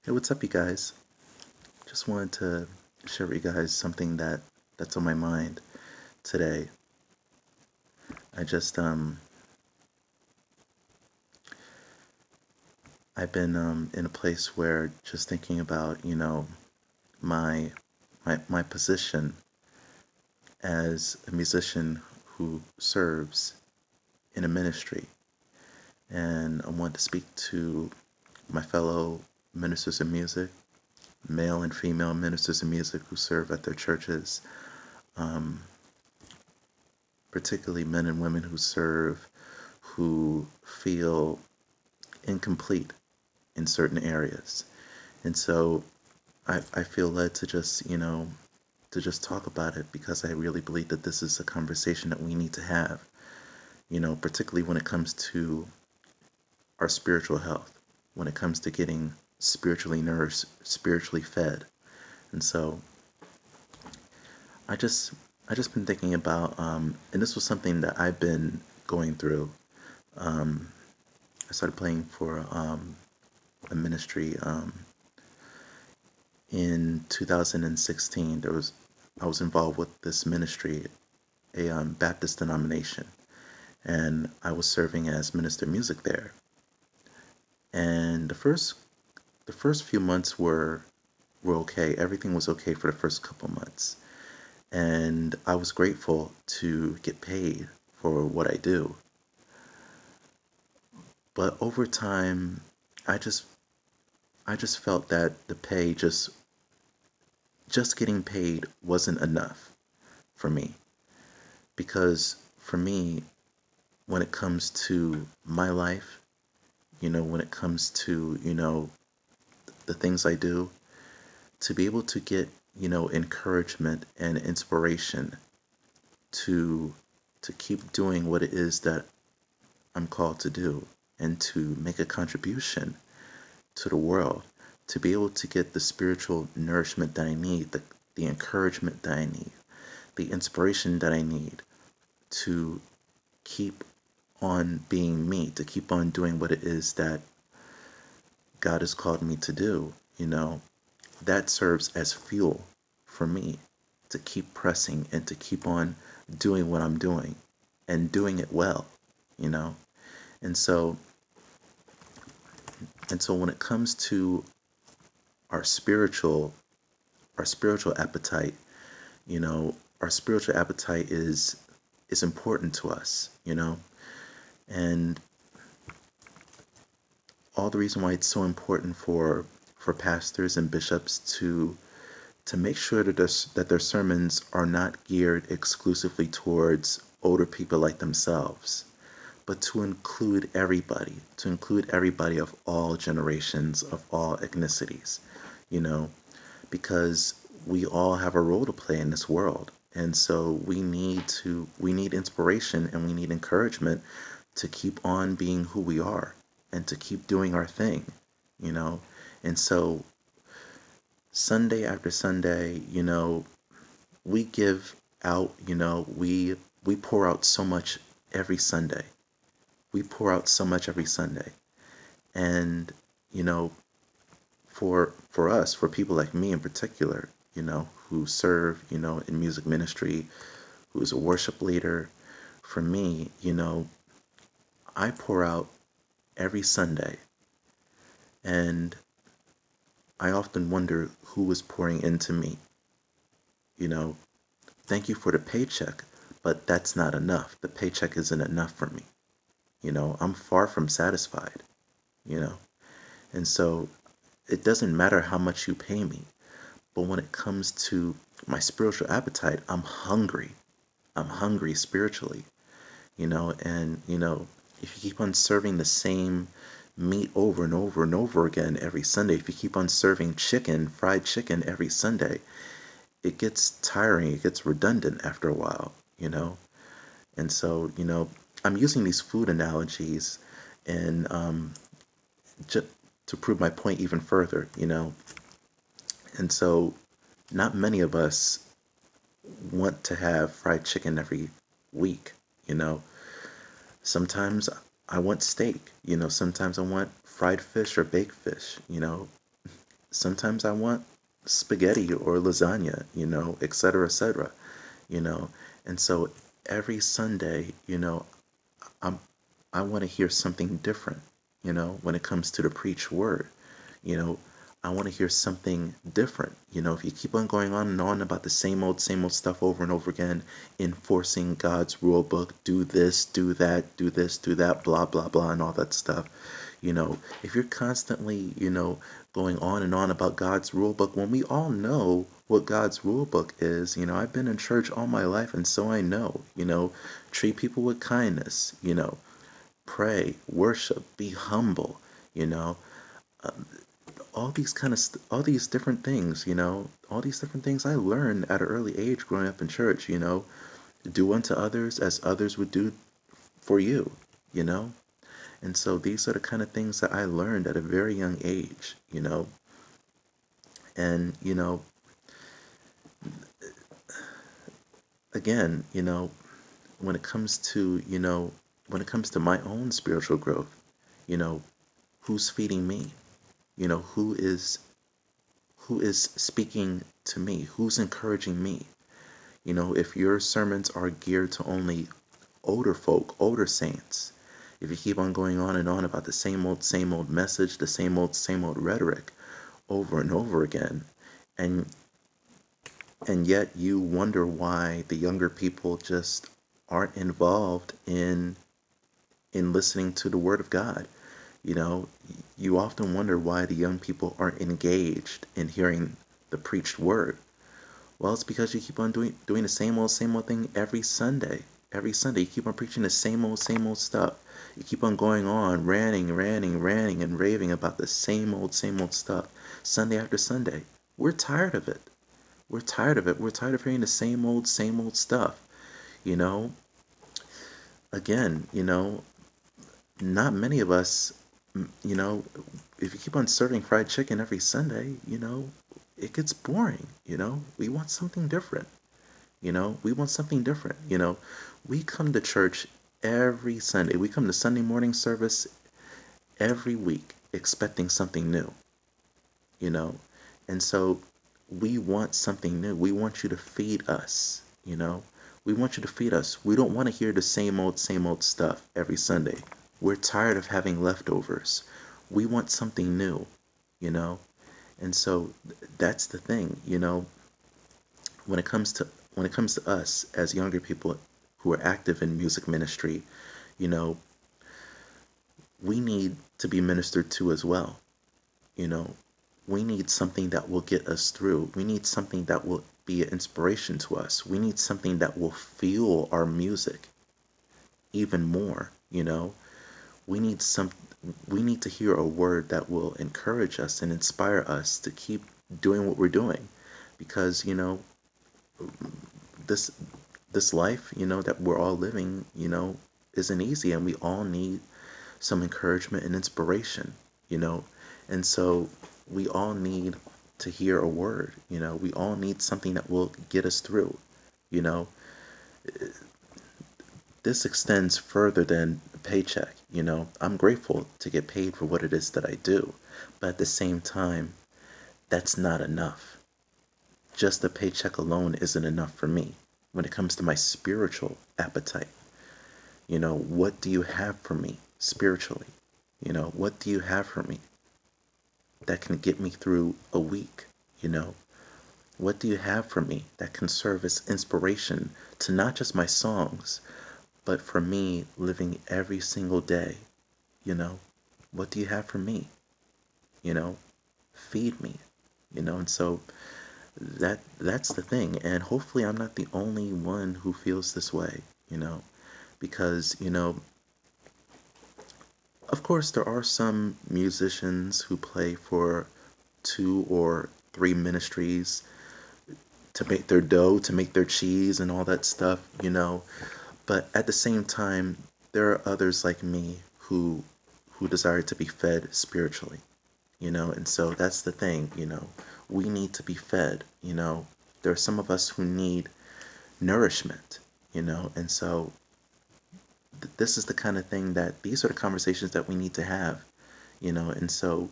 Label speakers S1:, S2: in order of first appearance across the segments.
S1: Hey, what's up, you guys? Just wanted to share with you guys something that's on my mind today. I just I've been in a place where just thinking about my my position as a musician who serves in a ministry, and I want to speak to my fellow ministers of music, male and female ministers of music who serve at their churches, um, particularly men and women who serve who feel incomplete in certain areas. And so I feel led to just talk about it because I really believe that this is a conversation that we need to have, particularly when it comes to our spiritual health, when it comes to getting spiritually nourished, spiritually fed. And so I just I just been thinking about, and this was something that I've been going through. Um, I started playing for a ministry in 2016. I was involved with this ministry, a Baptist denomination, and I was serving as minister of music there. And the first few months were okay. Everything was okay for the first couple months, and I was grateful to get paid for what I do. But over time, I just I just felt that the pay just getting paid wasn't enough for me, because for me, when it comes to my life, when it comes to, the things I do, to be able to get, encouragement and inspiration to keep doing what it is that I'm called to do, and to make a contribution to the world, to be able to get the spiritual nourishment that I need, the encouragement that I need, the inspiration that I need to keep on being me, to keep on doing what it is that God has called me to do, that serves as fuel for me to keep pressing and to keep on doing what I'm doing and doing it well, you know. And so when it comes to our spiritual our spiritual appetite, our spiritual appetite is important to us, and all the reason why it's so important for pastors and bishops to make sure that their sermons are not geared exclusively towards older people like themselves, but to include everybody of all generations, of all ethnicities, you know, because we all have a role to play in this world. And so we need inspiration and we need encouragement to keep on being who we are and to keep doing our thing, you know. And so Sunday after Sunday, we give out, we pour out so much every Sunday. We pour out so much every Sunday. And, you know, for us, for people like me in particular, who serve, in music ministry, who's a worship leader, for me, I pour out every Sunday, and I often wonder who is pouring into me. You know, thank you for the paycheck, but that's not enough. The paycheck isn't enough for me. I'm far from satisfied, you know. And so it doesn't matter how much you pay me, but when it comes to my spiritual appetite, I'm hungry. I'm hungry spiritually, and if you keep on serving the same meat over and over and over again every Sunday, if you keep on serving fried chicken every Sunday, it gets tiring, it gets redundant after a while, And so, I'm using these food analogies and just to prove my point even further. And so, not many of us want to have fried chicken every week, you know. Sometimes I want steak, sometimes I want fried fish or baked fish, Sometimes I want spaghetti or lasagna, et cetera, et cetera, you know. And so every Sunday, I'm I want to hear something different, when it comes to the preached word. You know, I want to hear something different. If you keep on going on and on about the same old stuff over and over again, enforcing God's rule book, do this, do that, do this, do that, blah, blah, blah, and all that stuff. If you're constantly, going on and on about God's rule book, when we all know what God's rule book is, I've been in church all my life, and so I know, treat people with kindness, pray, worship, be humble, you know, all these all these different things, all these different things I learned at an early age growing up in church, do unto others as others would do for you, you know. And so these are the kind of things that I learned at a very young age, and again, when it comes to, when it comes to my own spiritual growth, you know, who's feeding me? Who is speaking to me? Who's encouraging me? If your sermons are geared to only older folk, older saints, if you keep on going on and on about the same old message, the same old rhetoric over and over again, and yet you wonder why the younger people just aren't involved in listening to the word of God. You know, you often wonder why the young people aren't engaged in hearing the preached word. Well, it's because you keep on doing the same old thing every Sunday. Every Sunday, you keep on preaching the same old stuff. You keep on going on, ranting, and raving about the same old stuff, Sunday after Sunday. We're tired of it. We're tired of it. We're tired of hearing the same old stuff. You know, again, not many of us, you know, if you keep on serving fried chicken every Sunday, it gets boring. We want something different. We want something different. We come to church every Sunday. We come to Sunday morning service every week expecting something new, you know. And so we want something new. We want you to feed us, you know. We want you to feed us. We don't want to hear the same old stuff every Sunday. We're tired of having leftovers. We want something new, you know. And so that's the thing, when it comes to us as younger people who are active in music ministry, you know, we need to be ministered to as well. You know, we need something that will get us through. We need something that will be an inspiration to us. We need something that will fuel our music even more, We need some we need to hear a word that will encourage us and inspire us to keep doing what we're doing because, this this life, that we're all living, isn't easy and we all need some encouragement and inspiration, you know. And so we all need to hear a word, We all need something that will get us through, you know. This extends further than a paycheck, I'm grateful to get paid for what it is that I do, but at the same time, that's not enough. Just a paycheck alone isn't enough for me when it comes to my spiritual appetite. What do you have for me spiritually? What do you have for me that can get me through a week? You know, what do you have for me that can serve as inspiration to not just my songs, but for me living every single day? You know, what do you have for me? You know, feed me. And so that's the thing. And hopefully I'm not the only one who feels this way, because, of course, there are some musicians who play for two or three ministries to make their dough, to make their cheese, and all that stuff, But at the same time, there are others like me who desire to be fed spiritually, And so that's the thing, We need to be fed, There are some of us who need nourishment, And so this is the kind of thing that these are the conversations that we need to have, And so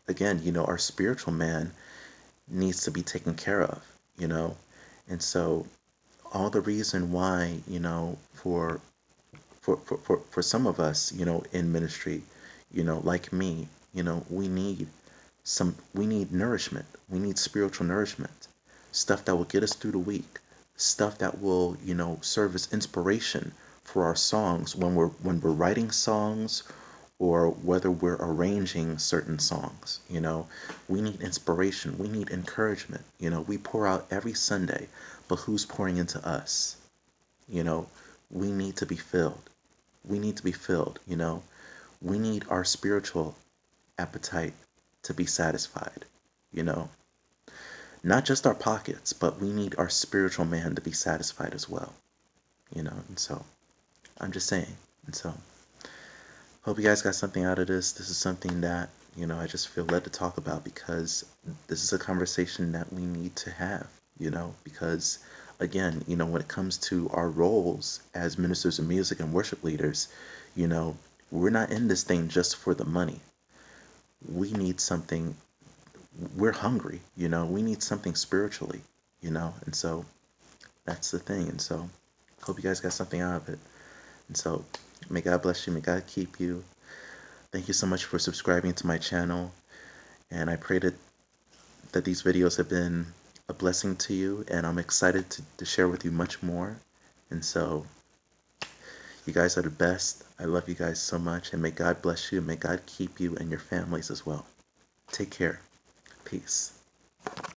S1: again, our spiritual man needs to be taken care of, you know? And so all the reason why, for some of us, in ministry, like me, we need nourishment. We need spiritual nourishment. Stuff that will get us through the week. Stuff that will, serve as inspiration for our songs when we're writing songs or whether we're arranging certain songs. We need inspiration. We need encouragement. We pour out every Sunday, but who's pouring into us? You know, we need to be filled. We need to be filled. We need our spiritual appetite to be satisfied. You know, not just our pockets, but we need our spiritual man to be satisfied as well. And so I'm just saying. And so hope you guys got something out of this. This is something that, I just feel led to talk about because this is a conversation that we need to have, because again, when it comes to our roles as ministers of music and worship leaders, you know, we're not in this thing just for the money. We need something, we're hungry, we need something spiritually, and so that's the thing. And so hope you guys got something out of it. And so may God bless you, may God keep you. Thank you so much for subscribing to my channel. And I pray that these videos have been a blessing to you. And I'm excited to share with you much more. And so you guys are the best. I love you guys so much. And may God bless you. May God keep you and your families as well. Take care. Peace.